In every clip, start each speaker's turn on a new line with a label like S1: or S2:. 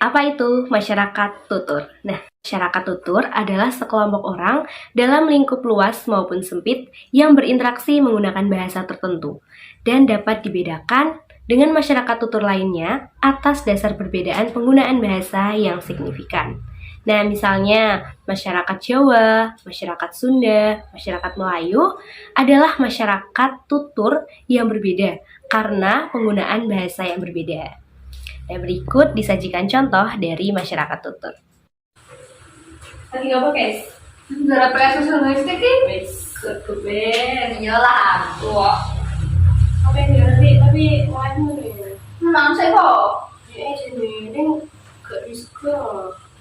S1: Apa itu masyarakat tutur? Nah, masyarakat tutur adalah sekelompok orang dalam lingkup luas maupun sempit yang berinteraksi menggunakan bahasa tertentu dan dapat dibedakan dengan masyarakat tutur lainnya atas dasar perbedaan penggunaan bahasa yang signifikan. Nah, misalnya masyarakat Jawa, masyarakat Sunda, masyarakat Melayu adalah masyarakat tutur yang berbeda karena penggunaan bahasa yang berbeda. Nah, berikut disajikan contoh dari masyarakat tutur. Lagi ngapa, guys?
S2: Berapa ya sosial linguistik ini?
S1: Wes, keben.
S2: Iyalah, tua.
S1: Apa yang ngerti? Tapi wajib nih.
S2: Menang saya kok.
S1: Ya, jadi ini gak bisa.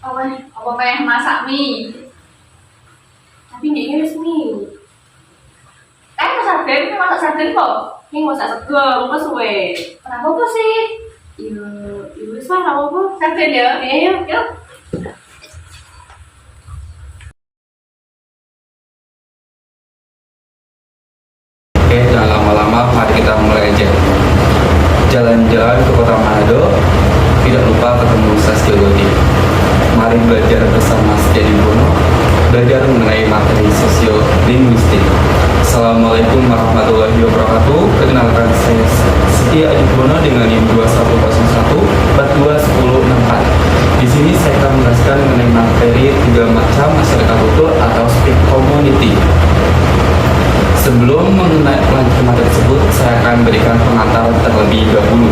S2: Apa nih? Apa pengen masak mie?
S1: Tapi ini resmi.
S2: Masak ben, masak sarden kok.
S1: Ini masak sego, apa suwe?
S2: Kenapa kok sih?
S1: Ya, wes lah, apa?
S2: Sarden ya?
S1: Ayo,
S2: Yuk.
S3: Oke, jangan lama-lama, mari kita mulai aja. Jalan-jalan ke kota Manado, tidak lupa ketemu Sastio Godi. Mari belajar bersama Setiadi Bono, belajar mengenai materi sosiolinguistik. Assalamualaikum warahmatullahi wabarakatuh. Perkenalkan saya Setia Adi Bono dengan NIM 2101421064. Di sini saya akan menjelaskan mengenai materi 3 macam masyarakat tutur atau speak community. Sebelum melanjutkan materi tersebut, saya akan berikan pengantar terlebih dahulu.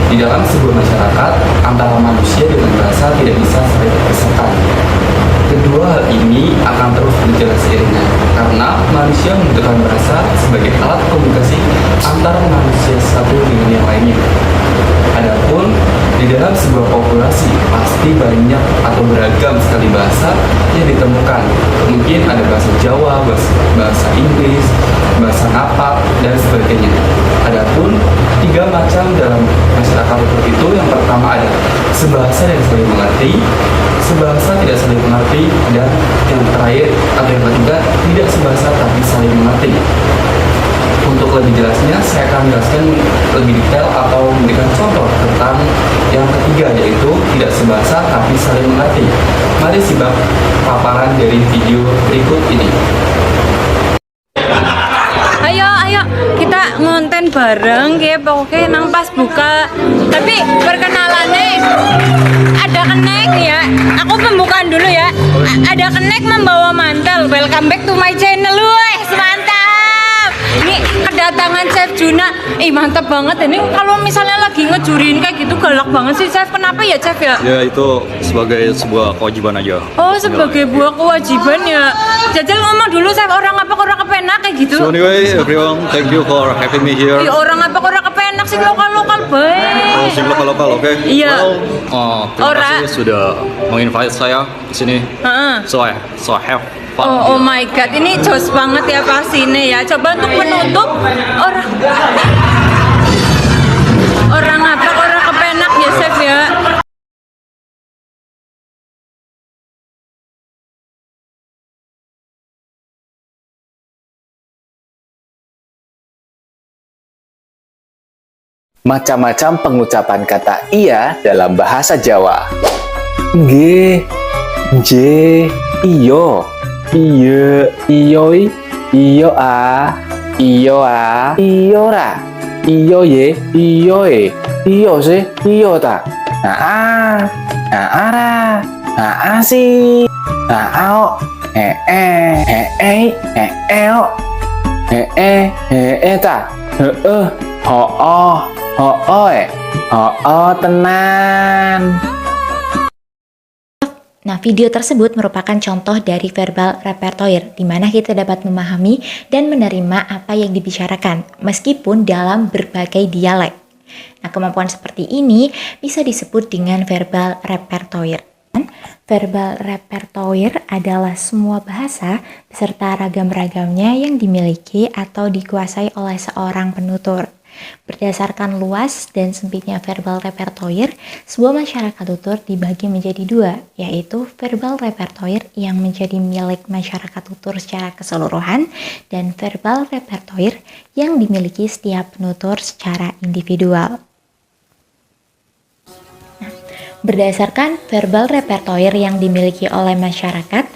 S3: Di dalam sebuah masyarakat, antara manusia dengan bahasa tidak bisa saling terpisahkan. Kedua hal ini akan terus berjalan seiringnya, karena manusia membutuhkan bahasa sebagai alat komunikasi antara manusia satu dengan yang lainnya. Adapun di dalam sebuah populasi pasti banyak atau beragam sekali bahasa yang ditemukan. Mungkin ada bahasa Jawa, bahasa Inggris, bahasa Napak, dan sebagainya. Adapun 3 macam dalam masyarakat tutur itu, yang pertama ada sebahasa yang saling mengerti, sebahasa tidak saling mengerti, dan yang terakhir atau yang ketiga tidak sebahasa tapi saling mengerti. Untuk lebih jelasnya, saya akan menjelaskan lebih detail atau memberikan contoh tentang yang ketiga, yaitu tidak sebahasa tapi saling mengerti. Mari simak paparan dari video berikut ini.
S4: Ayo kita ngonten bareng ya, pokoknya nang pas buka. Tapi perkenalannya ada kenek ya. Aku pembukaan dulu ya. Ada kenek membawa mantel. Welcome back to my channel, wes mantap. Ini kedatangan Chef Juna. Mantap banget ini. Kalau misalnya lagi ngejurin kayak gitu galak banget sih Chef. Kenapa ya Chef ya?
S5: Ya itu sebagai sebuah kewajiban aja.
S4: Oh, sebagai buah kewajiban ya. Jajal ngomong dulu Chef, orang apa orang kepenak kayak gitu.
S5: So anyway, everyone, thank you for having me here.
S4: Orang apa orang kepenak sih lokal baik.
S5: Sing lokal, oke?
S4: Iya.
S5: Well, terima kasih sudah menginvite saya di sini. So I have fun.
S4: Oh my god, ini jos banget ya pasti ini ya. Coba untuk menutup orang apa orang kepenak ya Chef ya.
S6: Macam-macam pengucapan kata iya dalam bahasa Jawa. Nggih, nje, iyo, iye, iyoi, iyo a, iyo ra, iyo ye, iyo e, iyo se, iyo ta, nah ara, nah si, nah ao, ta, tenan.
S7: Nah, video tersebut merupakan contoh dari verbal repertoire, di mana kita dapat memahami dan menerima apa yang dibicarakan, meskipun dalam berbagai dialek. Nah, kemampuan seperti ini bisa disebut dengan verbal repertoire. Verbal repertoire adalah semua bahasa beserta ragam-ragamnya yang dimiliki atau dikuasai oleh seorang penutur. Berdasarkan luas dan sempitnya verbal repertoire, sebuah masyarakat tutur dibagi menjadi 2, yaitu verbal repertoire yang menjadi milik masyarakat tutur secara keseluruhan dan verbal repertoire yang dimiliki setiap penutur secara individual. Berdasarkan verbal repertoire yang dimiliki oleh masyarakat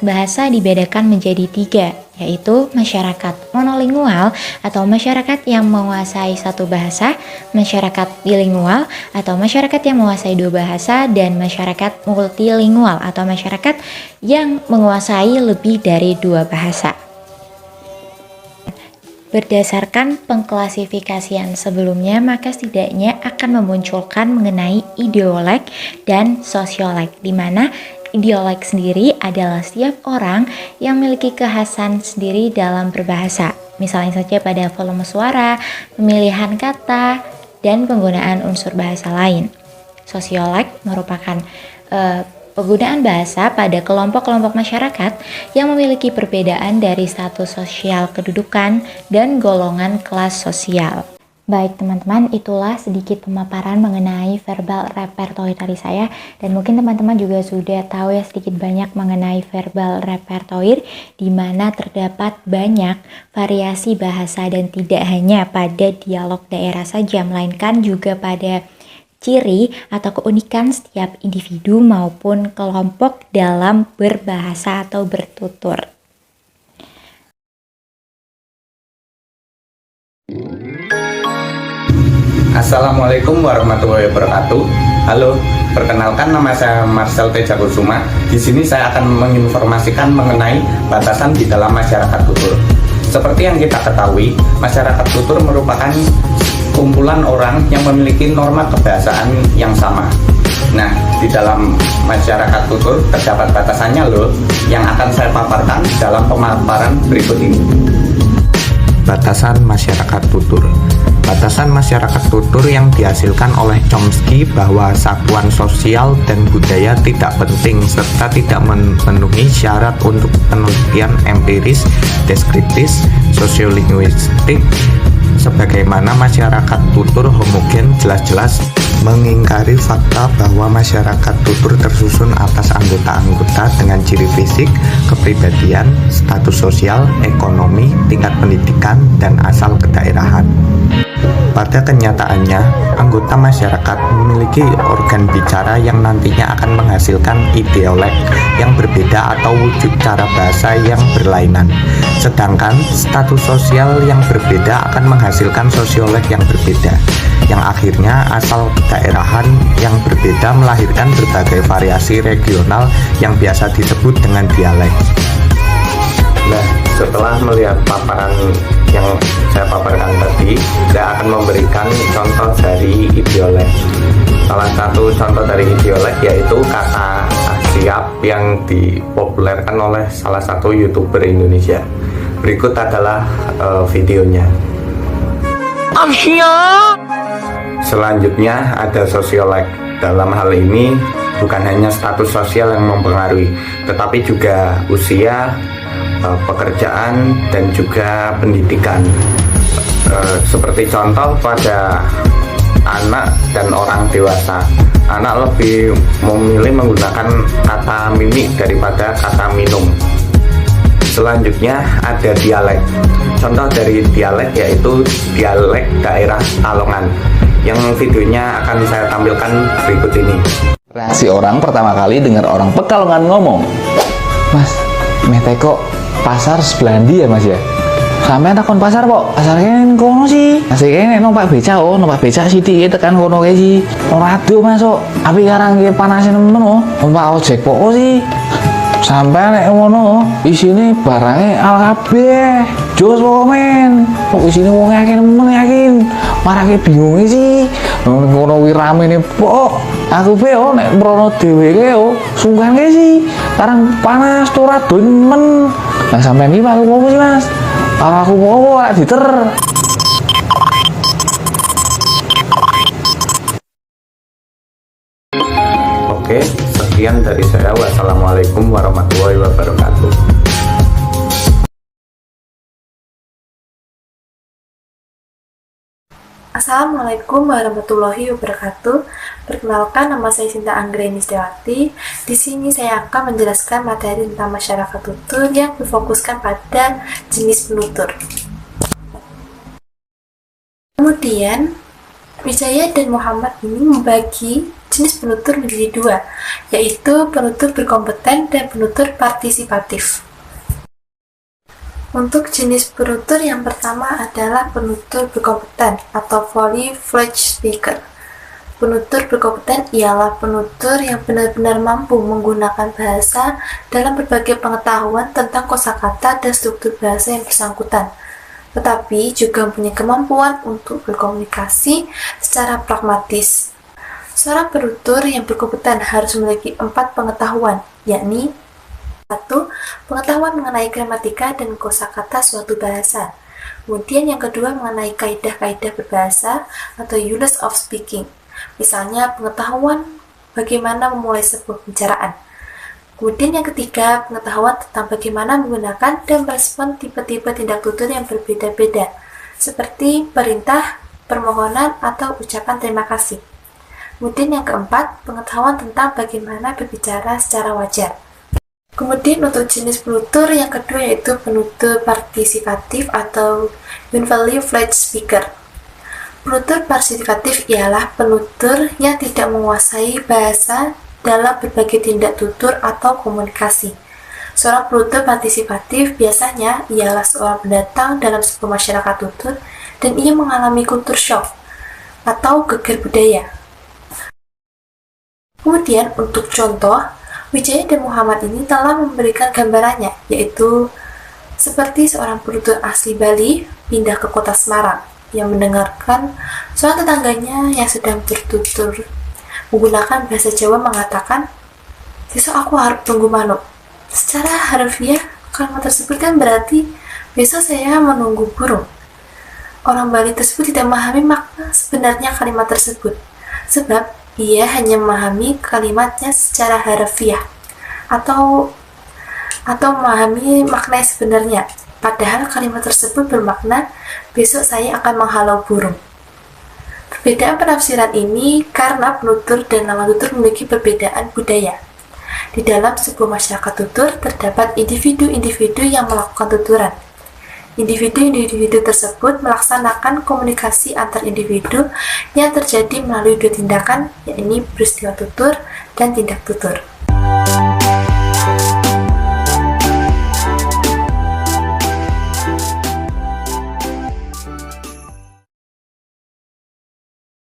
S7: bahasa dibedakan menjadi 3, yaitu masyarakat monolingual atau masyarakat yang menguasai satu bahasa, masyarakat bilingual atau masyarakat yang menguasai 2 bahasa, dan masyarakat multilingual atau masyarakat yang menguasai lebih dari 2 bahasa. Berdasarkan pengklasifikasian sebelumnya, maka setidaknya akan memunculkan mengenai ideolek dan sosioleg, di mana ideolek sendiri adalah setiap orang yang memiliki kekhasan sendiri dalam berbahasa, misalnya saja pada volume suara, pemilihan kata, dan penggunaan unsur bahasa lain. Sosioleg merupakan penggunaan bahasa pada kelompok-kelompok masyarakat yang memiliki perbedaan dari status sosial kedudukan dan golongan kelas sosial. Baik teman-teman, itulah sedikit pemaparan mengenai verbal repertoire dari saya, dan mungkin teman-teman juga sudah tahu ya sedikit banyak mengenai verbal repertoire, di mana terdapat banyak variasi bahasa dan tidak hanya pada dialog daerah saja, melainkan juga pada ciri atau keunikan setiap individu maupun kelompok dalam berbahasa atau bertutur.
S8: Assalamualaikum warahmatullahi wabarakatuh. Halo, perkenalkan nama saya Marcel Tejakusuma. Di sini saya akan menginformasikan mengenai batasan di dalam masyarakat tutur. Seperti yang kita ketahui, masyarakat tutur merupakan kumpulan orang yang memiliki norma kebahasaan yang sama. Nah, di dalam masyarakat tutur terdapat batasannya loh, yang akan saya paparkan dalam pemaparan berikut ini. Batasan masyarakat tutur. Batasan masyarakat tutur yang dihasilkan oleh Chomsky bahwa satuan sosial dan budaya tidak penting serta tidak memenuhi syarat untuk penelitian empiris, deskriptis, sosiolinguistik, sebagaimana masyarakat tutur homogen jelas-jelas mengingkari fakta bahwa masyarakat tutur tersusun atas anggota-anggota dengan ciri fisik, kepribadian, status sosial, ekonomi, tingkat pendidikan, dan asal kedaerahan. Pada kenyataannya, anggota masyarakat memiliki organ bicara yang nantinya akan menghasilkan ideolek yang berbeda atau wujud cara bahasa yang berlainan. Sedangkan status sosial yang berbeda akan menghasilkan sosiolek yang berbeda, yang akhirnya asal kedaerahan yang berbeda melahirkan berbagai variasi regional yang biasa disebut dengan dialek. Nah, setelah melihat paparan yang saya paparkan tadi, saya akan memberikan contoh dari ideolek. Salah satu contoh dari ideolek yaitu kata siap yang dipopulerkan oleh salah satu YouTuber Indonesia. Berikut adalah videonya. Selanjutnya ada sosiolek. Dalam hal ini bukan hanya status sosial yang mempengaruhi, tetapi juga usia, pekerjaan, dan juga pendidikan. Seperti contoh pada anak dan orang dewasa, anak lebih memilih menggunakan kata mimik daripada kata minum. Selanjutnya ada dialek. Contoh dari dialek yaitu dialek daerah Kalongan, yang videonya akan saya tampilkan berikut ini.
S6: Reaksi orang pertama kali dengar orang Pekalongan ngomong, "Mas, mete kok pasar sebelah ndi ya Mas ya?" "Sampeyan takon pasar kok, pasar kene kono sih." "Asik kene numpak becak oh, numpak becak sithik tekan kono kae sih." "Ora aduh Mas kok, api karang ki panasin nemen oh. Numpak ojek kok sih." "Sampai nek ngono isine barange al kabeh. Jos kok men. Kok isine wong akeh nemen yakin. Marake bingung sih. Ngono kuwi ramene pok. Aku pe oh nek mrono dheweke oh sungkan ke sih. Karang panas tuh ora demen. Lah sampean iki aku opo sih Mas? Aku opo ora diter."
S8: Oke, sekian dari saya. Wassalamualaikum warahmatullahi wabarakatuh.
S9: Assalamualaikum warahmatullahi wabarakatuh. Perkenalkan, nama saya Sinta Anggreni Setiawati. Di sini saya akan menjelaskan materi tentang masyarakat tutur yang berfokuskan pada jenis penutur. Kemudian, Wijaya dan Muhammad ini membagi jenis penutur menjadi dua, yaitu penutur berkompeten dan penutur partisipatif. Untuk jenis penutur yang pertama adalah penutur berkompeten atau fully fledged speaker. Penutur berkompeten ialah penutur yang benar-benar mampu menggunakan bahasa dalam berbagai pengetahuan tentang kosakata dan struktur bahasa yang bersangkutan, tetapi juga mempunyai kemampuan untuk berkomunikasi secara pragmatis. Seorang penutur yang berkompeten harus memiliki 4 pengetahuan, yakni 1. Pengetahuan mengenai gramatika dan kosakata suatu bahasa. Kemudian yang kedua mengenai kaidah-kaidah berbahasa atau rules of speaking. Misalnya pengetahuan bagaimana memulai sebuah pembicaraan. Kemudian yang ketiga, pengetahuan tentang bagaimana menggunakan dan merespon tipe-tipe tindak tutur yang berbeda-beda, seperti perintah, permohonan, atau ucapan terima kasih. Kemudian yang keempat, pengetahuan tentang bagaimana berbicara secara wajar. Kemudian untuk jenis penutur yang kedua yaitu penutur partisipatif atau fully fledged speaker. Penutur partisipatif ialah penutur yang tidak menguasai bahasa dalam berbagai tindak tutur atau komunikasi. Seorang penutur partisipatif biasanya ialah seorang pendatang dalam sebuah masyarakat tutur dan ia mengalami kultur shock atau geger budaya. Kemudian untuk contoh, Wijaya dan Muhammad ini telah memberikan gambarannya, yaitu seperti seorang penutur asli Bali pindah ke kota Semarang yang mendengarkan seorang tetangganya yang sedang bertutur menggunakan bahasa Jawa mengatakan, besok aku harap tunggu manuk. Secara harfiah, kalimat tersebut kan berarti besok saya menunggu burung. Orang Bali tersebut tidak memahami makna sebenarnya kalimat tersebut, sebab ia hanya memahami kalimatnya secara harfiah atau memahami makna sebenarnya. Padahal kalimat tersebut bermakna besok saya akan menghalau burung. Perbedaan penafsiran ini karena penutur dan nama tutur memiliki perbedaan budaya. Di dalam sebuah masyarakat tutur terdapat individu-individu yang melakukan tuturan. Individu-individu tersebut melaksanakan komunikasi antar individu yang terjadi melalui dua tindakan, yakni peristiwa tutur dan tindak tutur.